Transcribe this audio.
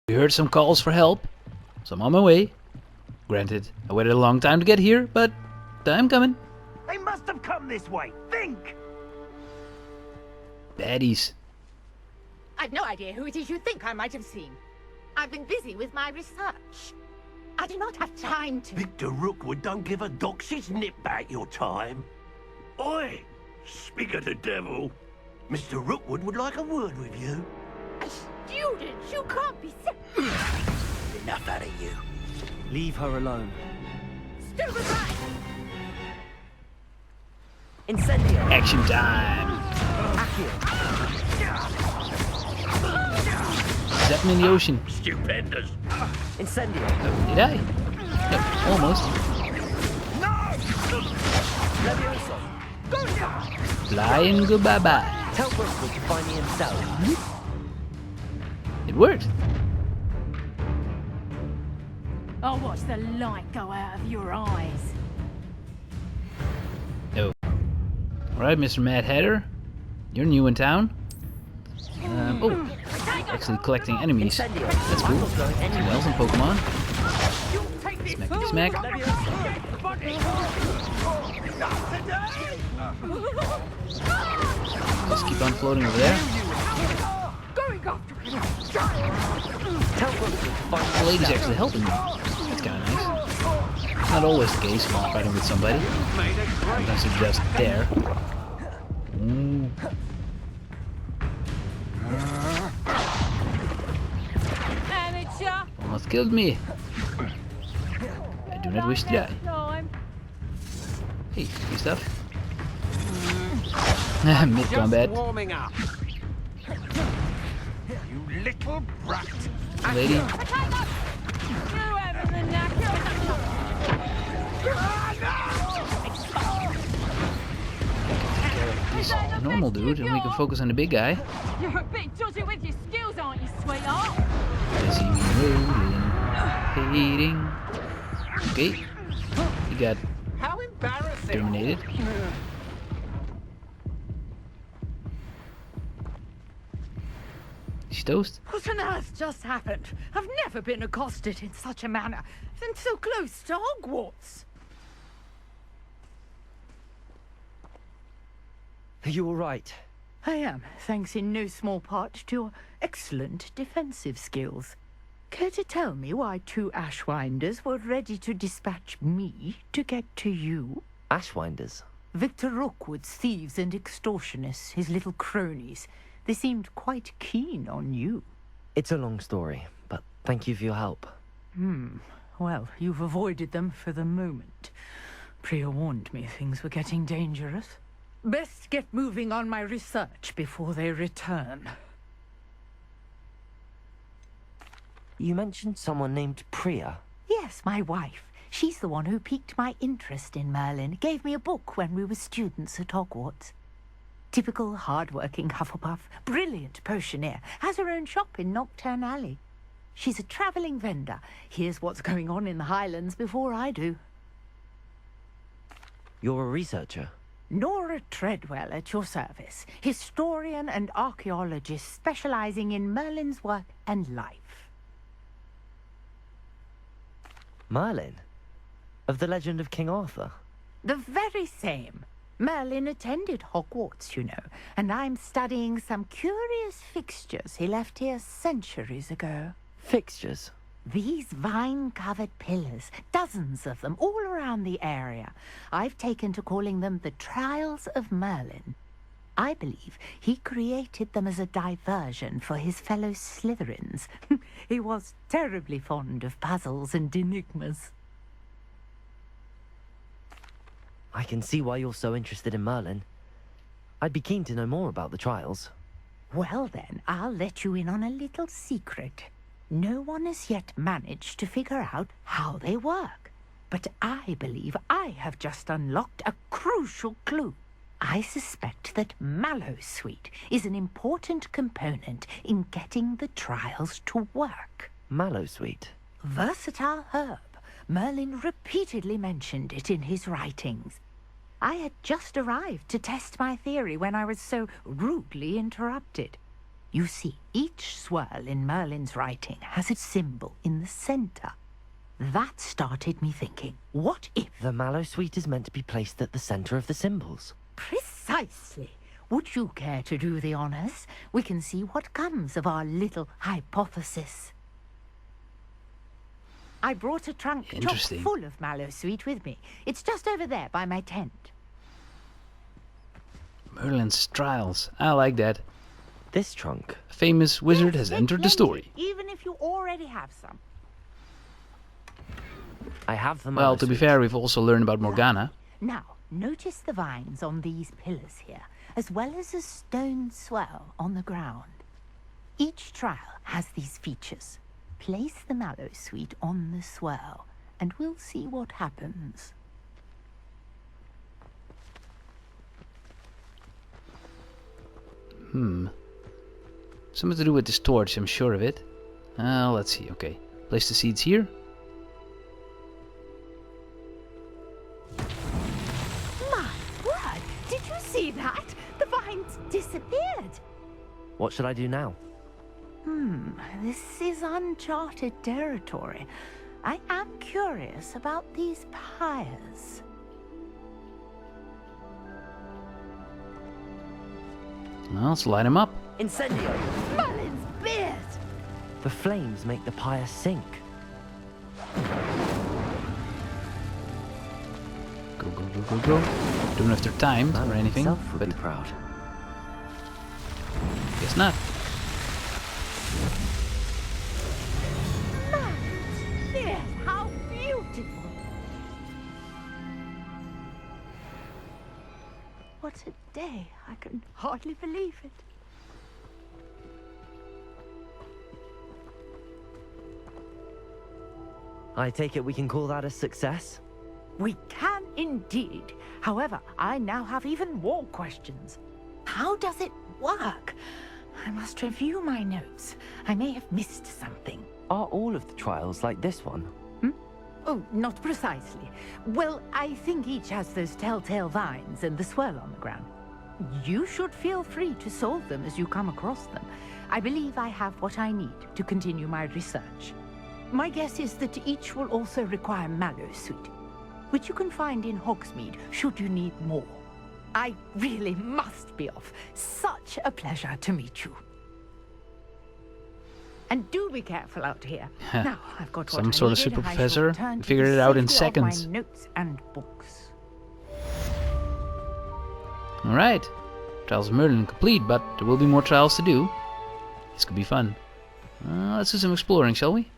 We heard some calls for help, so I'm on my way. Granted, I waited a long time to get here, but I'm coming. They must have come this way. Think! Baddies. I've no idea who it is you think I might have seen. I've been busy with my research. I do not have time to... Victor Rookwood don't give a doxy's nip back your time. Oi! Speak of the devil. Mr. Rookwood would like a word with you. A student? You can't be so... Enough out of you. Leave her alone. Stupid rat! Incendio! Action time! Accio! Zap me in the ocean. Stupendous. Incendio! Oh, did I? Yep, almost. Levioso! Fly and go bye-bye. Tell Rookwood to find me himself. It worked. I'll watch the light go out of your eyes. Oh. Alright, Mr. Mad Hatter. You're new in town. Oh. Actually collecting enemies. Incendio! That's cool. Well, some Pokemon. Smack, smack. Just keep on floating over there. Tell Rookwood to find The lady's actually helping me. That's kind of nice. Not always the case when I'm fighting with somebody. Sometimes it's just there. Ooh. Amateur. Almost killed me. I do not wish to die. Time. Hey, free stuff. Mid-combat. Warming up. You little brat. Lady. You having the knacker? He's a normal dude, and we can focus on the big guy. You're a bit dodgy with your skills, aren't you, sweetheart? I see me rolling, hating. Okay. He got How embarrassing. terminated. He's toast. What on earth just happened? I've never been accosted in such a manner. And so close to Hogwarts. Are you alright? I am, thanks in no small part to your excellent defensive skills. Care to tell me why two Ashwinders were ready to dispatch me to get to you? Ashwinders? Victor Rookwood's thieves and extortionists, his little cronies. They seemed quite keen on you. It's a long story, but thank you for your help. Well, you've avoided them for the moment. Priya warned me things were getting dangerous. Best get moving on my research before they return. You mentioned someone named Priya. Yes, my wife. She's the one who piqued my interest in Merlin. Gave me a book when we were students at Hogwarts. Typical hard-working Hufflepuff, brilliant potioneer, has her own shop in Nocturne Alley. She's a travelling vendor. Hears what's going on in the Highlands before I do. You're a researcher. Nora Treadwell at your service, historian and archaeologist specialising in Merlin's work and life. Merlin? Of the legend of King Arthur? The very same. Merlin attended Hogwarts, you know, and I'm studying some curious fixtures he left here centuries ago. Fixtures? These vine-covered pillars, dozens of them, all around the area. I've taken to calling them the Trials of Merlin. I believe he created them as a diversion for his fellow Slytherins. He was terribly fond of puzzles and enigmas. I can see why you're so interested in Merlin. I'd be keen to know more about the trials. Well then, I'll let you in on a little secret. No one has yet managed to figure out how they work. But I believe I have just unlocked a crucial clue. I suspect that Mallowsweet is an important component in getting the trials to work. Mallowsweet? Versatile herb. Merlin repeatedly mentioned it in his writings. I had just arrived to test my theory when I was so rudely interrupted. You see, each swirl in Merlin's writing has a symbol in the center. That started me thinking, what if... The mallow sweet is meant to be placed at the center of the symbols. Precisely. Would you care to do the honors? We can see what comes of our little hypothesis. I brought a trunk chock Interesting. full of mallow sweet with me. It's just over there by my tent. Merlin's Trials. I like that. This trunk. A famous wizard has Yes, entered the plenty, story. even if you already have some. I have the mallow Well, to be sweet. fair, we've also learned about Morgana. Now, notice the vines on these pillars here, as well as a stone swell on the ground. Each trial has these features. Place the mallow sweet on the swell, and we'll see what happens. Something to do with this torch, I'm sure of it. Let's see, okay. Place the seeds here. My word! Did you see that? The vines disappeared. What should I do now? This is uncharted territory. I am curious about these pyres. Well, let's light them up. Incendio! Merlin's beard! The flames make the pyre sink. Go, go, go, go, go. Don't know if they're timed or Merlin anything, himself would but be proud. guess not. Merlin's beard! How beautiful! What a day! I can hardly believe it. I take it we can call that a success? We can indeed. However, I now have even more questions. How does it work? I must review my notes. I may have missed something. Are all of the trials like this one? Oh, not precisely. Well, I think each has those telltale vines and the swirl on the ground. You should feel free to solve them as you come across them. I believe I have what I need to continue my research. My guess is that each will also require mallow sweet, which you can find in Hogsmeade should you need more. I really must be off. Such a pleasure to meet you. And do be careful out here. Now, I've got what Some I sort of needed, super and I shall professor return to figured the it out in safety of my seconds. notes and books. Alright. Trials of Merlin complete, but there will be more trials to do. This could be fun. Let's do some exploring, shall we?